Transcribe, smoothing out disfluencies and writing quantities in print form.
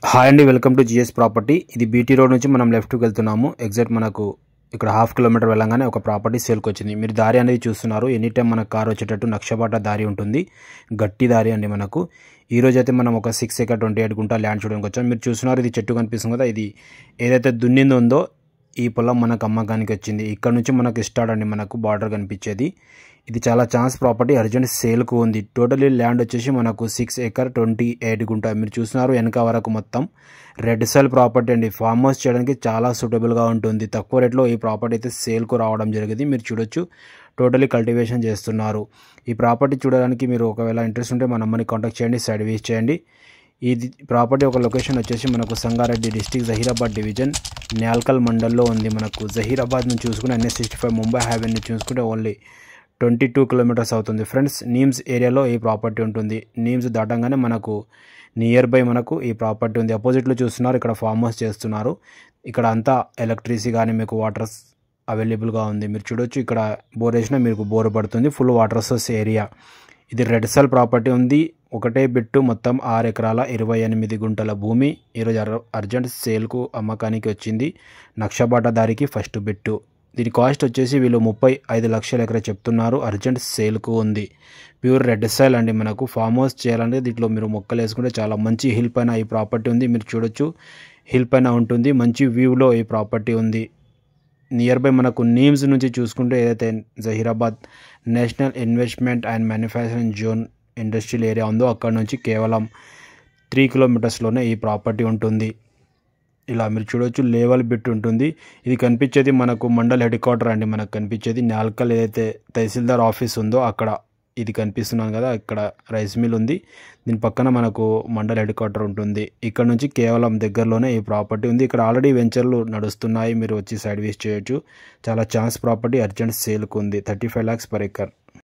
Hi అండి, welcome to GS property. ఇది BT road నుంచి మనం లెఫ్ట్కి వెళ్తున్నాము. ఎగ్జాక్ట్ మనకు ఇక్కడ హాఫ్ కిలోమీటర్ వెళ్ళంగానే ఒక ప్రాపర్టీ సేల్కి వచ్చింది. మీరు దారి అనేది చూస్తున్నారు. ఎనీ టైం మనకు కార్ వచ్చేటట్టు నక్షబాట దారి ఉంటుంది, గట్టి దారి అండి మనకు. ఈరోజు అయితే మనం ఒక 6 acre 28 గుంట ల్యాండ్ చూడడానికి వచ్చాం. మీరు చూస్తున్నారు, ఇది చెట్టు కనిపిస్తుంది కదా, ఇది ఏదైతే దున్నిందో ఉందో ఈ పొలం మనకు అమ్మకానికి వచ్చింది. ఇక్కడ నుంచి మనకు స్టార్ట్ అండి, మనకు బార్డర్ కనిపించేది. ఇది చాలా ఛాన్స్ ప్రాపర్టీ, అర్జెంట్ సేల్కు ఉంది. టోటలీ ల్యాండ్ వచ్చేసి మనకు 6 acre 28 గుంట. మీరు చూస్తున్నారు వెనక వరకు మొత్తం రెడ్ సాయిల్ ప్రాపర్టీ అండి. ఫామ్ హౌస్ చేయడానికి చాలా సూటబుల్గా ఉంటుంది. తక్కువ రేట్లో ఈ ప్రాపర్టీ అయితే సేల్కు రావడం జరిగింది. మీరు చూడొచ్చు, టోటలీ కల్టివేషన్ చేస్తున్నారు. ఈ ప్రాపర్టీ చూడడానికి మీరు ఒకవేళ ఇంట్రెస్ట్ ఉంటే మా నెంబర్ని కాంటాక్ట్ చేయండి, సైడ్ విజిట్ చేయండి. ఇది ప్రాపర్టీ ఒక లొకేషన్ వచ్చేసి మనకు సంగారెడ్డి డిస్టిక్, జహీరాబాద్ డివిజన్, న్యాల్కల్ మండల్లో ఉంది. మనకు జహీరాబాద్ నుంచి చూసుకుంటే NH65 ముంబై హైవే నుంచి చూసుకుంటే ఓన్లీ 22 kilometers అవుతుంది ఫ్రెండ్స్. నీమ్స్ ఏరియాలో ఈ ప్రాపర్టీ ఉంటుంది. నీమ్స్ దాటంగానే మనకు నియర్ బై మనకు ఈ ప్రాపర్టీ ఉంది. అపోజిట్లో చూస్తున్నారు, ఇక్కడ ఫామ్ హౌస్ చేస్తున్నారు. ఇక్కడ అంతా ఎలక్ట్రిసిటీ కానీ మీకు వాటర్స్ అవైలబుల్గా ఉంది. మీరు చూడొచ్చు, ఇక్కడ బోర్ వేసినా మీకు బోర్ పడుతుంది. Full water source area. ఇది రెడ్ సాయిల్ ప్రాపర్టీ ఉంది. ఒకటే బిట్టు మొత్తం 6 ఎకరాల 28 గుంటల భూమి. ఈరోజు అర్జెంట్ సేల్కు అమ్మకానికి వచ్చింది. నక్షబాట దారికి ఫస్ట్ బిట్టు. దీని కాస్ట్ వచ్చేసి వీళ్ళు 35 లక్షల ఎకరా చెప్తున్నారు. అర్జెంట్ సేల్కు ఉంది. ప్యూర్ రెడ్ సాయిల్ అండి. మనకు ఫామ్ హౌస్ చేయాలంటే దీంట్లో మీరు మొక్కలు వేసుకుంటే చాలా మంచి హిల్ పైన ఈ ప్రాపర్టీ ఉంది. మీరు చూడొచ్చు, హిల్ పైన ఉంటుంది. మంచి వ్యూలో ఈ ప్రాపర్టీ ఉంది. నియర్ బై మనకు నీమ్స్ నుంచి చూసుకుంటే ఏదైతే Zaheerabad national investment and manufacturing zone industrial area ఉందో అక్కడ నుంచి కేవలం 3 kilometersలోనే ఈ ప్రాపర్టీ ఉంటుంది. ఇలా మీరు చూడొచ్చు, లేవల్ బిట్ ఉంటుంది. ఇది కనిపించేది మనకు మండల్ హెడ్ క్వార్టర్ అండి. మనకు కనిపించేది న్యాల్కల్ ఏదైతే తహసీల్దార్ ఆఫీస్ ఉందో అక్కడ ఇది కనిపిస్తున్నాను కదా, ఇక్కడ రైస్ మిల్ ఉంది. దీని పక్కన మనకు మండల్ హెడ్ క్వార్టర్ ఉంటుంది. ఇక్కడ నుంచి కేవలం దగ్గరలోనే ఈ ప్రాపర్టీ ఉంది. ఇక్కడ ఆల్రెడీ వెంచర్లు నడుస్తున్నాయి. మీరు వచ్చి సైడ్ విజిట్ చేయొచ్చు. చాలా ఛాన్స్ ప్రాపర్టీ, అర్జెంట్ సేల్కు ఉంది. 35 lakhs per acre.